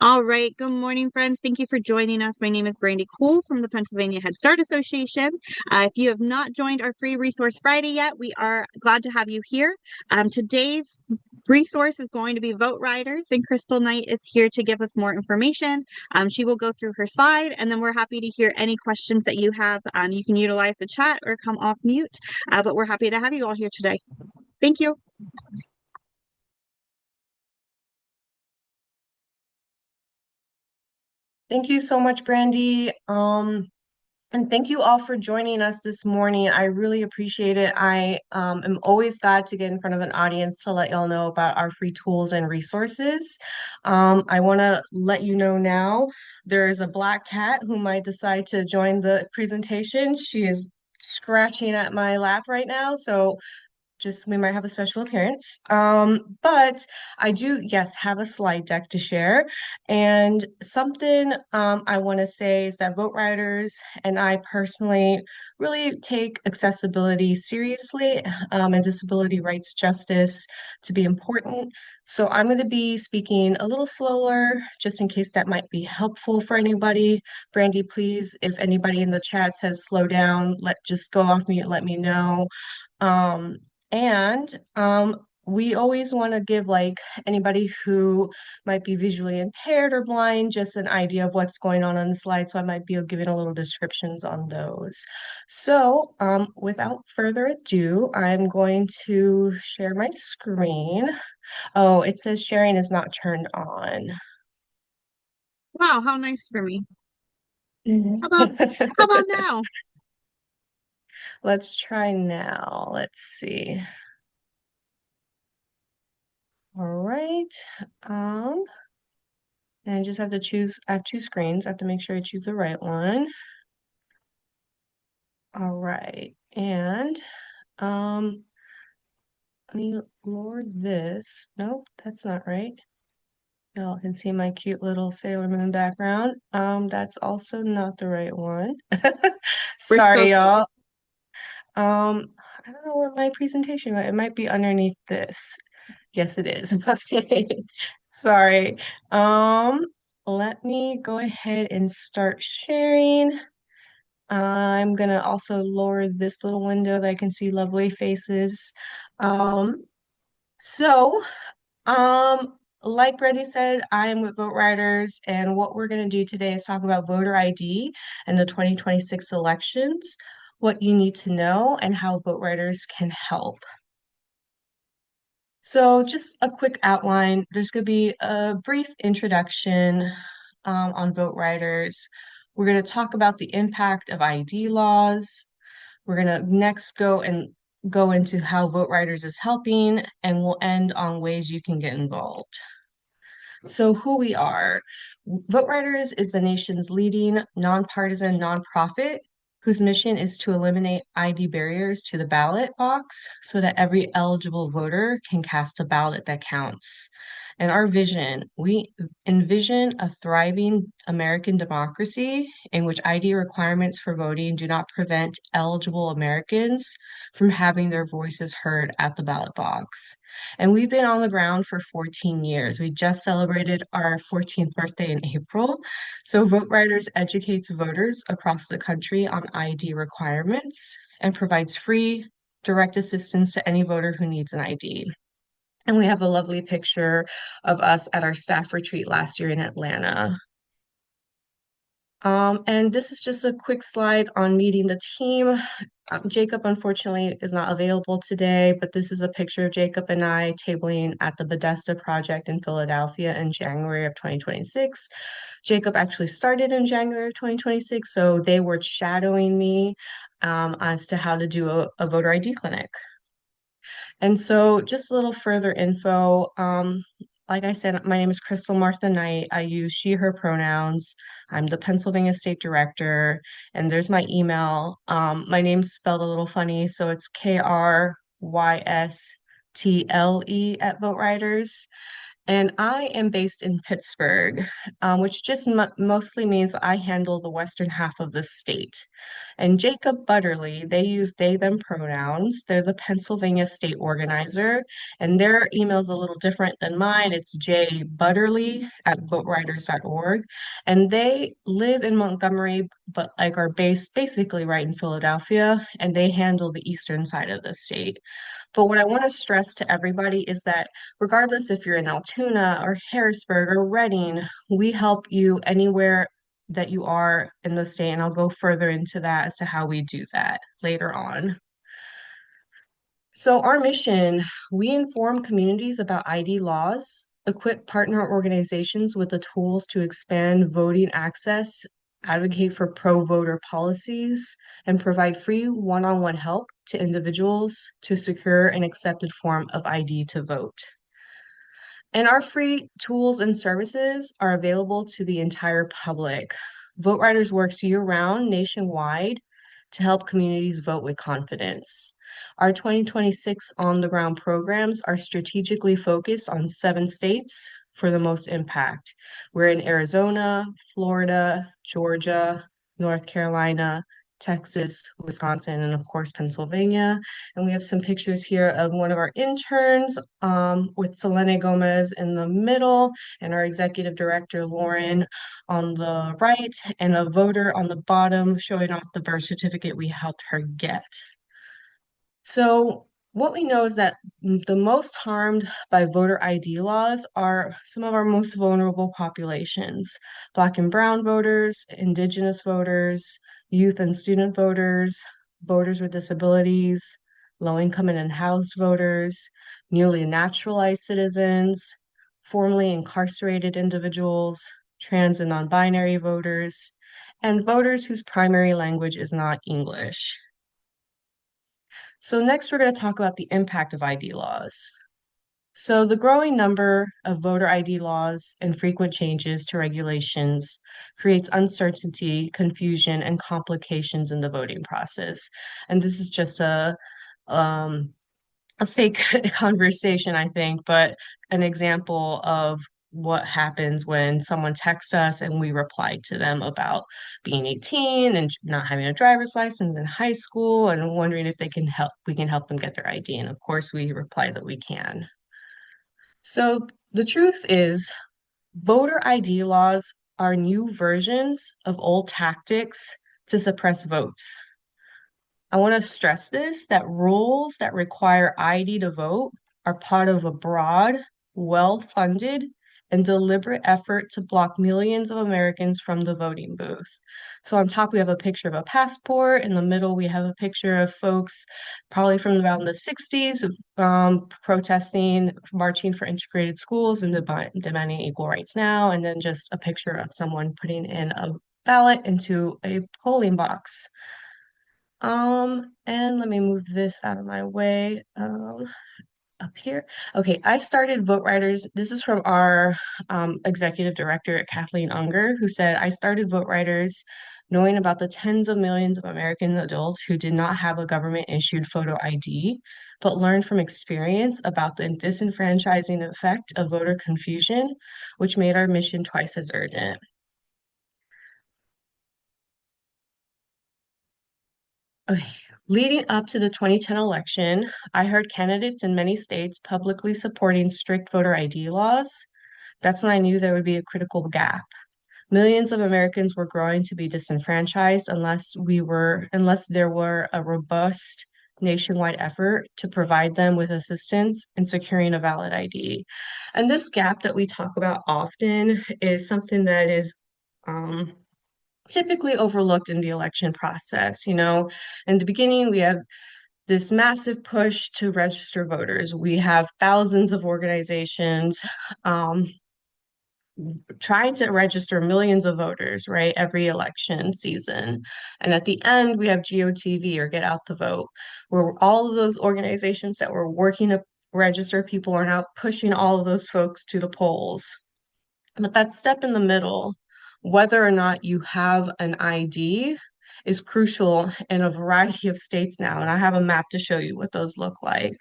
All right. Good morning, friends. Thank you for joining us. My name is Brandy Cole from the Pennsylvania Head Start Association. If you have not joined our free resource Friday yet, we are glad to have you here. Today's resource is going to be VoteRiders, and Crystal Knight is here to give us more information. She will go through her slide, and then we're happy to hear any questions that you have. You can utilize the chat or come off mute, but we're happy to have you all here today. Thank you. Thank you so much, Brandy. And thank you all for joining us this morning. I really appreciate it. I am always glad to get in front of an audience to let y'all know about our free tools and resources. I want to let you know now there is a black cat who might decide to join the presentation. She is scratching at my lap right now, so just we might have a special appearance. But I do, yes, have a slide deck to share. And something I want to say is that VoteRiders and I personally really take accessibility seriously and disability rights justice to be important. So I'm going to be speaking a little slower just in case that might be helpful for anybody. Brandy, please, if anybody in the chat says slow down, just go off mute, let me know. Um, and we always want to give like anybody who might be visually impaired or blind just an idea of what's going on the slide. So I might be giving a little descriptions on those. So without further ado, I'm going to share my screen. Oh, it says sharing is not turned on. Wow, how nice for me. Mhm. How about how about now? Let's try now. Let's see. All right. Um, And I just have to choose, I have two screens. I have to make sure I choose the right one. All right. And um, let me lower this. Nope, that's not right. Y'all can see my cute little Sailor Moon background. That's also not the right one. We're so Sorry, y'all. I don't know where my presentation went. It might be underneath this. Yes, it is. Okay. Sorry. Um, Let me go ahead and start sharing. I'm gonna also lower this little window that I can see lovely faces. Um, so, um, like Brady said, I am with VoteRiders, and what we're gonna do today is talk about voter ID and the 2026 elections, what you need to know, and how VoteRiders can help. So, just a quick outline. There's going to be a brief introduction on VoteRiders. We're going to talk about the impact of ID laws. We're going to next go into how VoteRiders is helping, and we'll end on ways you can get involved. So, who we are. VoteRiders is the nation's leading nonpartisan nonprofit whose mission is to eliminate ID barriers to the ballot box so that every eligible voter can cast a ballot that counts. And our vision, we envision a thriving American democracy in which ID requirements for voting do not prevent eligible Americans from having their voices heard at the ballot box. And we've been on the ground for 14 years. We just celebrated our 14th birthday in April. So VoteRiders educates voters across the country on ID requirements and provides free, direct assistance to any voter who needs an ID. And we have a lovely picture of us at our staff retreat last year in Atlanta. And this is just a quick slide on meeting the team. Jacob, unfortunately, is not available today, but this is a picture of Jacob and I tabling at the Bethesda project in Philadelphia in January of 2026. Jacob actually started in January of 2026, so they were shadowing me as to how to do a voter ID clinic. And so, just a little further info. Like I said, my name is Crystal Martha Knight. I use she, her pronouns. I'm the Pennsylvania State Director, and there's my email. My name's spelled a little funny, so it's KRYSTLE at VoteRiders. And I am based in Pittsburgh, which just mo mostly means I handle the western half of the state. And Jacob Butterly, they use they, them pronouns. They're the Pennsylvania state organizer, and their email's a little different than mine. It's jbutterly@voteriders.org. And they live in Montgomery, but like are based basically right in Philadelphia, and they handle the eastern side of the state. But what I want to stress to everybody is that regardless if you're in Altoona or Harrisburg or Reading, we help you anywhere that you are in the state. And I'll go further into that as to how we do that later on. So, our mission, we inform communities about ID laws, equip partner organizations with the tools to expand voting access, advocate for pro-voter policies, and provide free one-on-one help to individuals to secure an accepted form of ID to vote. And our free tools and services are available to the entire public. VoteRiders works year-round nationwide to help communities vote with confidence. Our 2026 on-the-ground programs are strategically focused on 7 states for the most impact. We're in Arizona, Florida, Georgia, North Carolina, Texas, Wisconsin, and of course, Pennsylvania. And we have some pictures here of one of our interns with Selene Gomez in the middle and our executive director, Lauren, on the right, and a voter on the bottom showing off the birth certificate we helped her get. So, what we know is that the most harmed by voter ID laws are some of our most vulnerable populations: Black and Brown voters, Indigenous voters, youth and student voters, voters with disabilities, low-income and unhoused voters, newly naturalized citizens, formerly incarcerated individuals, trans and non-binary voters, and voters whose primary language is not English. So next, we're going to talk about the impact of ID laws. So the growing number of voter ID laws and frequent changes to regulations creates uncertainty, confusion, and complications in the voting process. And this is just um, a fake conversation, I think, but an example of what happens when someone texts us and we reply to them about being 18 and not having a driver's license in high school and wondering if we can help them get their ID. And of course, we reply that we can. So the truth is, voter ID laws are new versions of old tactics to suppress votes. I want to stress this, that rules that require ID to vote are part of a broad, well-funded, and deliberate effort to block millions of Americans from the voting booth. So on top, we have a picture of a passport. In the middle, we have a picture of folks probably from around the 60s protesting, marching for integrated schools and demanding equal rights now. And then just a picture of someone putting in a ballot into a polling box. And let me move this out of my way. Up here. Okay, I started VoteRiders. This is from our executive director, Kathleen Unger, who said, I started VoteRiders knowing about the tens of millions of American adults who did not have a government-issued photo ID, but learned from experience about the disenfranchising effect of voter confusion, which made our mission twice as urgent. Okay. Leading up to the 2010 election, I heard candidates in many states publicly supporting strict voter ID laws. That's when I knew there would be a critical gap. Millions of Americans were growing to be disenfranchised unless there were a robust nationwide effort to provide them with assistance in securing a valid ID. And this gap that we talk about often is something that is um, typically overlooked in the election process. In the beginning, we have this massive push to register voters. We have thousands of organizations um, trying to register millions of voters, right, every election season. And at the end, we have GOTV, or Get Out the Vote, where all of those organizations that were working to register people are now pushing all of those folks to the polls. But that step in the middle, whether or not you have an ID, is crucial in a variety of states now. And I have a map to show you what those look like.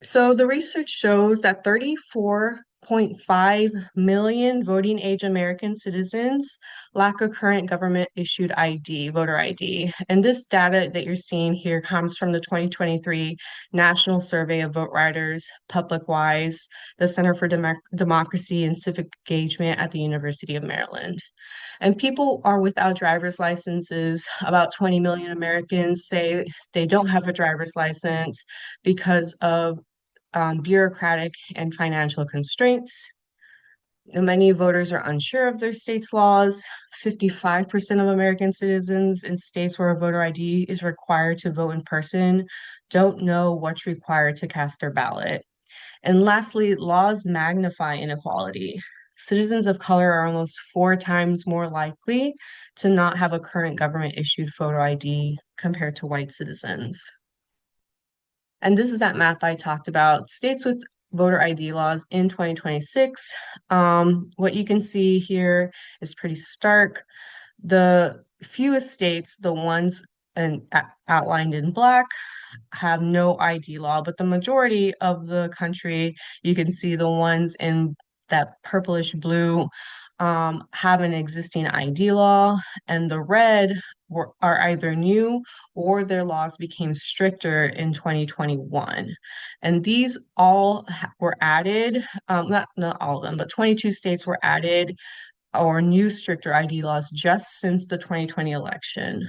So the research shows that 34.5 million voting age American citizens lack a current government issued ID, voter ID. And this data that you're seeing here comes from the 2023 National Survey of VoteRiders, PublicWise, the Center for Democracy and Civic Engagement at the University of Maryland. And people are without driver's licenses. About 20 million Americans say they don't have a driver's license because of bureaucratic and financial constraints. Many voters are unsure of their state's laws. 55% of American citizens in states where a voter ID is required to vote in person don't know what's required to cast their ballot. And lastly, laws magnify inequality. Citizens of color are almost 4 times more likely to not have a current government issued photo ID compared to white citizens. And this is that map I talked about, states with voter ID laws in 2026. What you can see here is pretty stark. The fewest states, the ones outlined in black, have no ID law, but the majority of the country, you can see the ones in that purplish blue have an existing ID law, and the red are either new or their laws became stricter in 2021. And these all were added, not all of them, but 22 states were added or new stricter ID laws just since the 2020 election.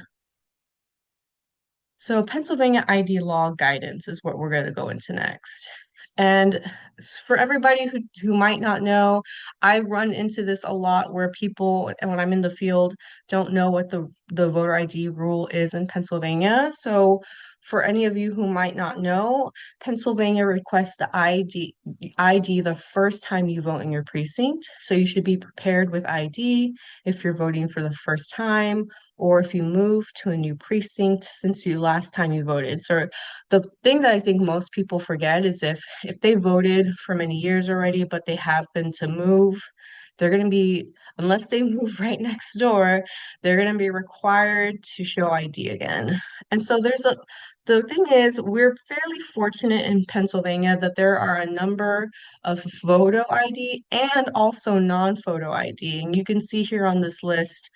So Pennsylvania ID law guidance is what we're going to go into next. And for everybody who might not know, I run into this a lot where people, and when I'm in the field, don't know what the voter ID rule is in Pennsylvania. So for any of you who might not know, Pennsylvania requests the ID the first time you vote in your precinct. So you should be prepared with ID if you're voting for the first time or if you move to a new precinct since you last time you voted. So the thing that I think most people forget is if they voted for many years already, but they happen to move, they're going to be, unless they move right next door, they're going to be required to show ID again. And so the thing is, we're fairly fortunate in Pennsylvania that there are a number of photo ID and also non-photo ID. And you can see here on this list,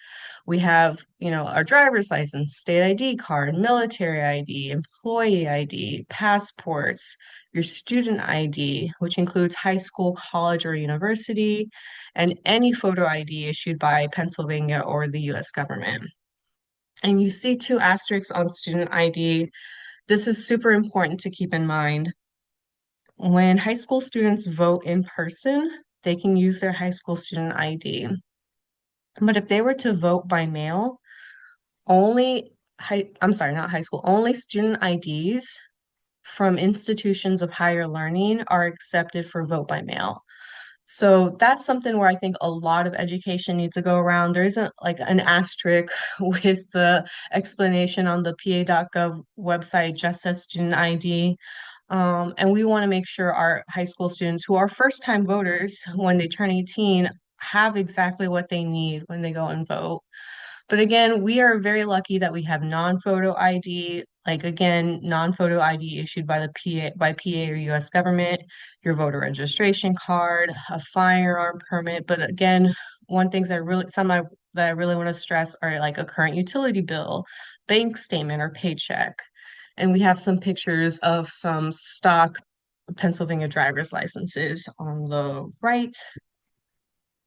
we have, our driver's license, state ID card, military ID, employee ID, passports, your student ID, which includes high school, college, or university, and any photo ID issued by Pennsylvania or the US government. And you see two asterisks on student ID. This is super important to keep in mind. When high school students vote in person, they can use their high school student ID. But if they were to vote by mail, I'm sorry, not high school, only student IDs from institutions of higher learning are accepted for vote by mail. So that's something where I think a lot of education needs to go around. There isn't like an asterisk with the explanation on the pa.gov website just as student ID. And we want to make sure our high school students who are first-time voters when they turn 18 have exactly what they need when they go and vote. But again, we are very lucky that we have non-photo ID, like again, non-photo ID issued by the PA or US government, your voter registration card, a firearm permit. But again, that I really want to stress are like a current utility bill, bank statement, or paycheck. And we have some pictures of some stock Pennsylvania driver's licenses on the right.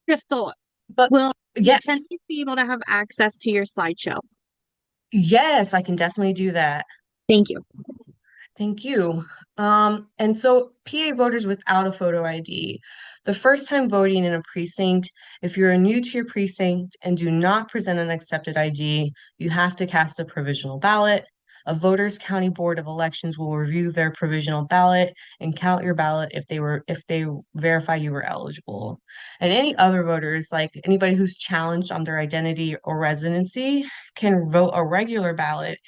Crystal, But will the yes, attendees be able to have access to your slideshow? yes, I can definitely do that. Thank you. Thank you. And so PA voters without a photo ID, the first time voting in a precinct, if you're new to your precinct and do not present an accepted ID, you have to cast a provisional ballot. A voters county board of elections will review their provisional ballot and count your ballot if they verify you were eligible. And any other voters, like anybody who's challenged on their identity or residency, can vote a regular ballot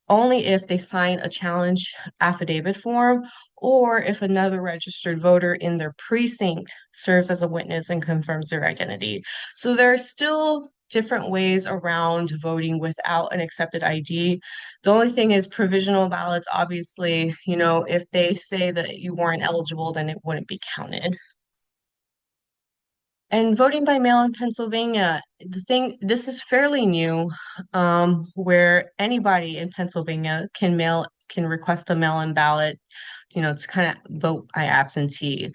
only if they sign a challenge affidavit form or if another registered voter in their precinct serves as a witness and confirms their identity. So there are still different ways around voting without an accepted ID. The only thing is provisional ballots, obviously, if they say that you weren't eligible, then it wouldn't be counted. And voting by mail in Pennsylvania, this is fairly new, where anybody in Pennsylvania can request a mail-in ballot, to kind of vote by absentee.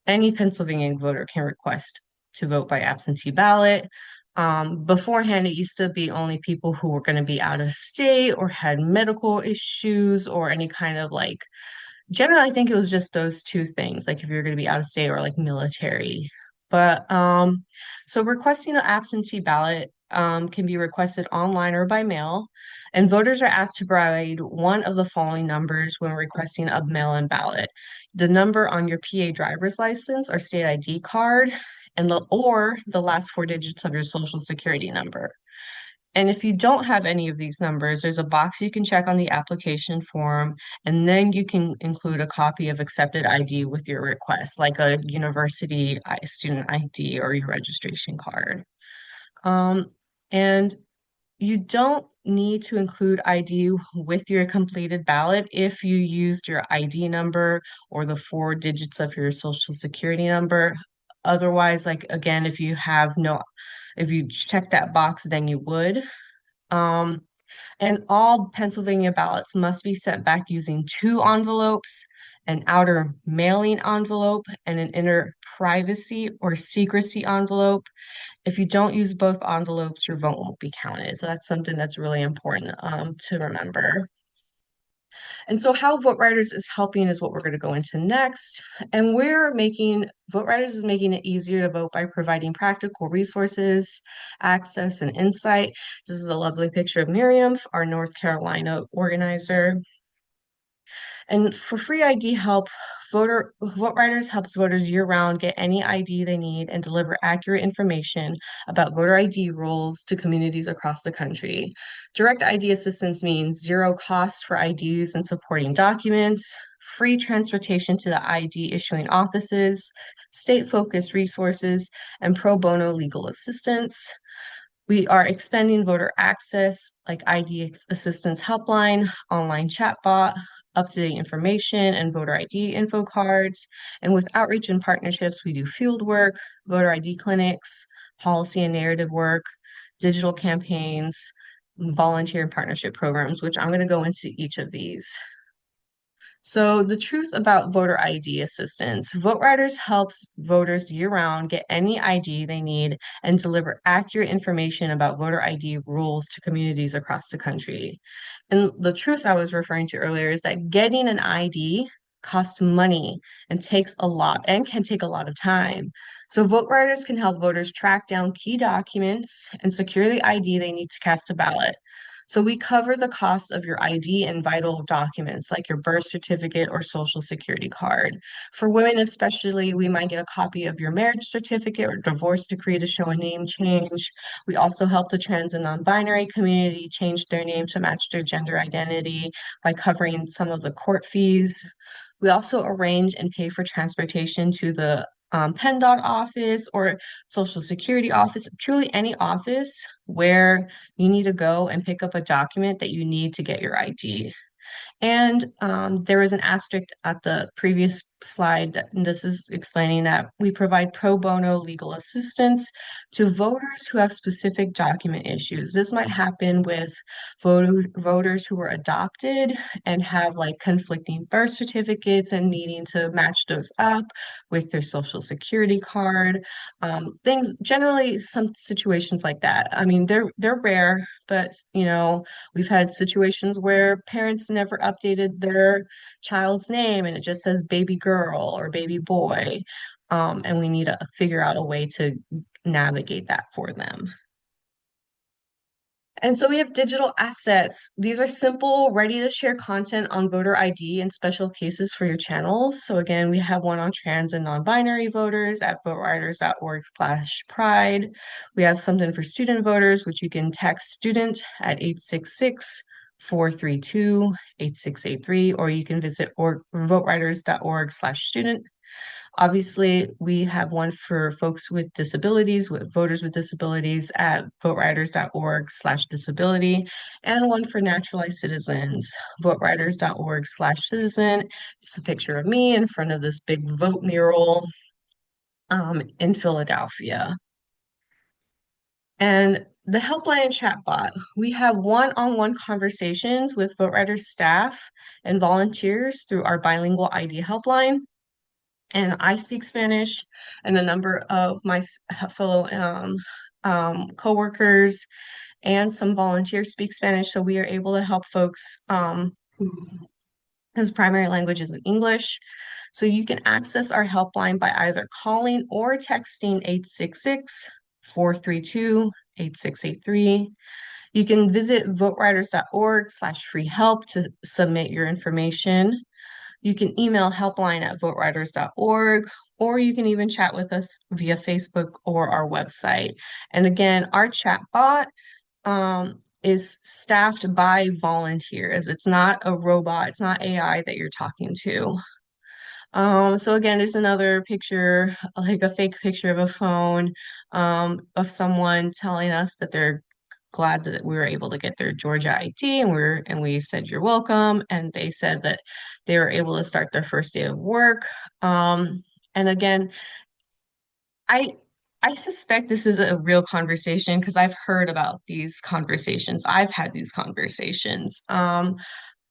Any Pennsylvania voter can request to vote by absentee ballot. Beforehand, it used to be only people who were going to be out of state or had medical issues or any kind of like, generally, I think it was just those two things, like if you're going to be out of state or like military. But so requesting an absentee ballot can be requested online or by mail, and voters are asked to provide one of the following numbers when requesting a mail-in ballot: the number on your PA driver's license or state ID card, and the last four digits of your social security number. And if you don't have any of these numbers, there's a box you can check on the application form, and then you can include a copy of accepted ID with your request, like a university student ID or your registration card. Um, and you don't need to include ID with your completed ballot if you used your ID number or the four digits of your social security number. Otherwise, like again, if you check that box, then you would. Um, and all Pennsylvania ballots must be sent back using two envelopes, an outer mailing envelope and an inner privacy or secrecy envelope. If you don't use both envelopes, your vote won't be counted. So that's something that's really important to remember. And so how VoteRiders is helping is what we're going to go into next. And VoteRiders is making it easier to vote by providing practical resources, access, and insight. This is a lovely picture of Miriam, our North Carolina organizer. And for free ID help, VoteRiders helps voters year-round get any ID they need and deliver accurate information about voter ID rules to communities across the country. Direct ID assistance means zero cost for IDs and supporting documents, free transportation to the ID issuing offices, state-focused resources, and pro bono legal assistance. We are expanding voter access like ID assistance helpline, online chatbot, up-to-date information, and voter ID info cards. And with outreach and partnerships, we do field work, voter ID clinics, policy and narrative work, digital campaigns, volunteer and partnership programs, which I'm going to go into each of these. So the truth about voter ID assistance, VoteRiders helps voters year-round get any ID they need and deliver accurate information about voter ID rules to communities across the country. And the truth I was referring to earlier is that getting an ID costs money and can take a lot of time. So VoteRiders can help voters track down key documents and secure the ID they need to cast a ballot. So we cover the cost of your ID and vital documents like your birth certificate or social security card. For women especially, we might get a copy of your marriage certificate or divorce decree to show a name change. We also help the trans and non-binary community change their name to match their gender identity by covering some of the court fees. We also arrange and pay for transportation to the PennDOT office or Social Security office, truly any office where you need to go and pick up a document that you need to get your ID. And there is an asterisk at the previous slide. This is explaining that we provide pro bono legal assistance to voters who have specific document issues. This might happen with voters who were adopted and have like conflicting birth certificates and needing to match those up with their social security card. Things generally, some situations like that. I mean, they're rare, but we've had situations where parents never updated their child's name and it just says baby girl or baby boy. And we need to figure out a way to navigate that for them. And so we have digital assets. These are simple, ready to share content on voter ID and special cases for your channels. So again, we have one on trans and non-binary voters at voteriders.org/pride. We have something for student voters, which you can text student at 866-432-8683, or you can visit voteriders.org/student. Obviously, we have one for folks with disabilities, with voters with disabilities at voteriders.org/disability, and one for naturalized citizens, voteriders.org/citizen. It's a picture of me in front of this big vote mural in Philadelphia. And the helpline and chatbot, we have one-on-one conversations with VoteRiders staff and volunteers through our bilingual ID helpline. And I speak Spanish, and a number of my fellow coworkers and some volunteers speak Spanish, so we are able to help folks whose primary language is English. So you can access our helpline by either calling or texting 866-432-8683. You can visit voteriders.org/free help to submit your information. You can email helpline@voteriders.org, or you can even chat with us via Facebook or our website. And again, our chat bot is staffed by volunteers. It's not a robot, it's not AI that you're talking to. So again, there's another picture, like a fake picture of a phone, of someone telling us that they're glad that we were able to get their Georgia ID, and we said you're welcome, and they said that they were able to start their first day of work. And again, I I suspect this is a real conversation because I've heard about these conversations. I've had these conversations.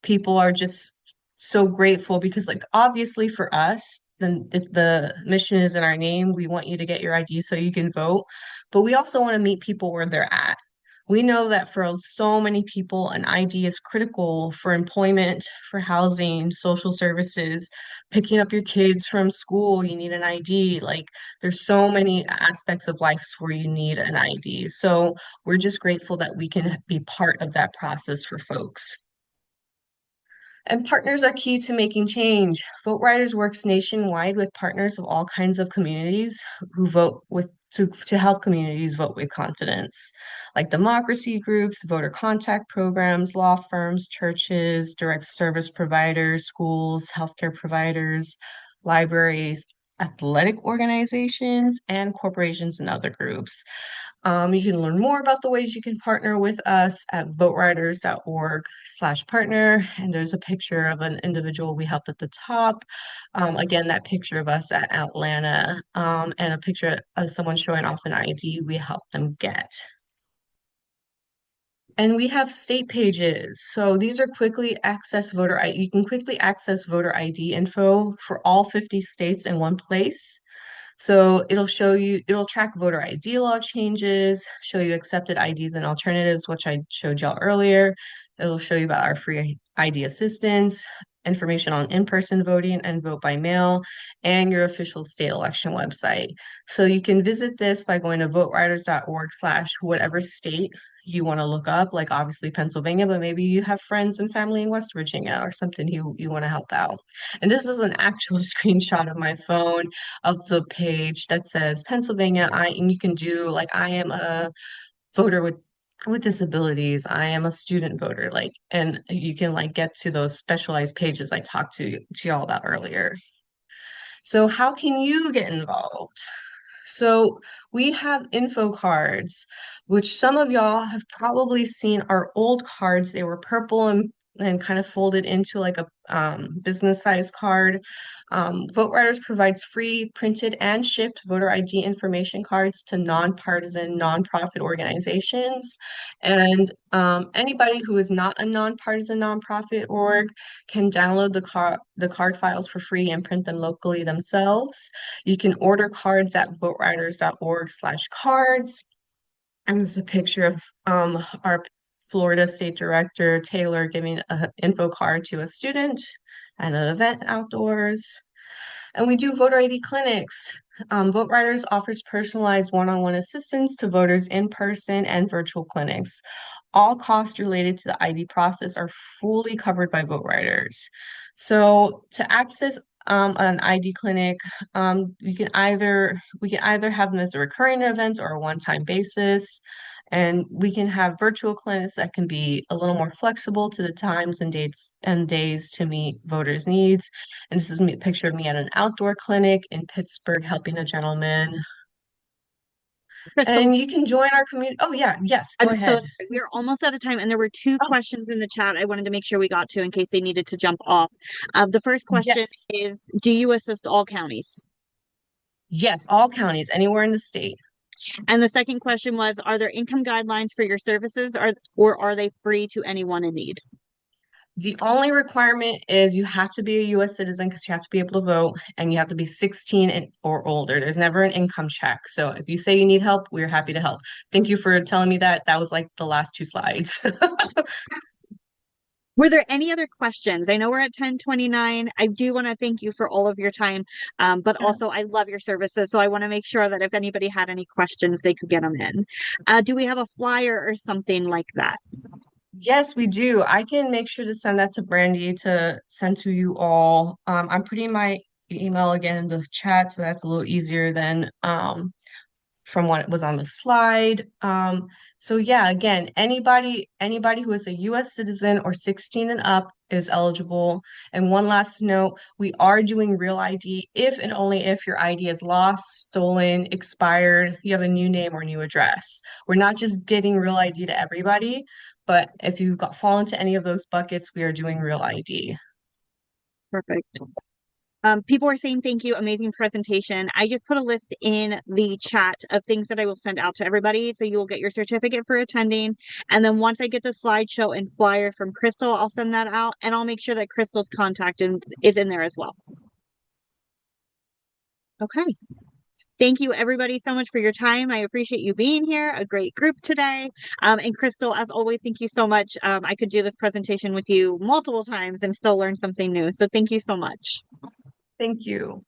People are just so grateful because, like, obviously for us, the mission is in our name. We want you to get your ID so you can vote, but we also want to meet people where they're at. We know that for so many people, an ID is critical for employment, for housing, social services, picking up your kids from school, you need an ID. Like, there's so many aspects of life where you need an ID. So we're just grateful that we can be part of that process for folks. And partners are key to making change. VoteRiders works nationwide with partners of all kinds of communities who vote with to help communities vote with confidence, like democracy groups, voter contact programs, law firms, churches, direct service providers, schools, healthcare providers, libraries, athletic organizations, and corporations and other groups. You can learn more about the ways you can partner with us at voteriders.org/partner. And there's a picture of an individual we helped at the top. Again, that picture of us at Atlanta, and a picture of someone showing off an ID we helped them get. And we have state pages. So these are quickly access voter ID. You can quickly access voter ID info for all 50 states in one place. So it'll show you, it'll track voter ID law changes, show you accepted IDs and alternatives, which I showed y'all earlier. It'll show you about our free ID assistance, information on in-person voting and vote by mail, and your official state election website. So you can visit this by going to voteriders.org/whatever state you want to look up, like obviously Pennsylvania, but maybe you have friends and family in West Virginia or something you want to help out. And this is an actual screenshot of my phone of the page that says Pennsylvania. And you can do like I am a voter with disabilities. I am a student voter, like, and you can like get to those specialized pages I talked to y'all about earlier. So how can you get involved? So we have info cards, which some of y'all have probably seen our old cards. They were purple and kind of folded into like a business size card. VoteRiders provides free printed and shipped voter ID information cards to nonpartisan nonprofit organizations. And anybody who is not a nonpartisan nonprofit org can download the card files for free and print them locally themselves. You can order cards at voteriders.org/cards. And this is a picture of our Florida State Director Taylor giving an info card to a student at an event outdoors. And we do voter ID clinics. VoteRiders offers personalized one-on-one assistance to voters in person and virtual clinics. All costs related to the ID process are fully covered by VoteRiders. So to access an ID clinic. We can either have them as a recurring event or a one-time basis. And we can have virtual clinics that can be a little more flexible to the times and dates and days to meet voters' needs. And this is a picture of me at an outdoor clinic in Pittsburgh helping a gentleman. Crystal, And you can join our community. Oh, yeah, yes, I'm go so ahead. sorry. We are almost out of time, and there were two Oh, questions in the chat I wanted to make sure we got to in case they needed to jump off. The first question yes, is, do you assist all counties? yes, all counties, anywhere in the state. And the second question was, are there income guidelines for your services, or are they free to anyone in need? The only requirement is you have to be a US citizen because you have to be able to vote and you have to be 16 or older. There's never an income check. So if you say you need help, we're happy to help. Thank you for telling me that. That was like the last two slides. Were there any other questions? I know we're at 10:29. I do want to thank you for all of your time, but also I love your services. So I want to make sure that if anybody had any questions, they could get them in. Do we have a flyer or something like that? Yes, we do. I can make sure to send that to Brandy to send to you all. I'm putting my email again in the chat, so that's a little easier than from what was on the slide. So yeah, again, anybody who is a US citizen or 16 and up is eligible. And one last note, we are doing real ID if and only if your ID is lost, stolen, expired, you have a new name or new address. We're not just getting real ID to everybody, but if you fall into any of those buckets, we are doing real ID. Perfect. People are saying thank you, amazing presentation. I just put a list in the chat of things that I will send out to everybody. So you will get your certificate for attending. And then once I get the slideshow and flyer from Crystal, I'll send that out and I'll make sure that Crystal's contact is in there as well. Okay. Thank you everybody so much for your time. I appreciate you being here. A great group today. And Crystal, as always, thank you so much. I could do this presentation with you multiple times and still learn something new. So thank you so much. Thank you.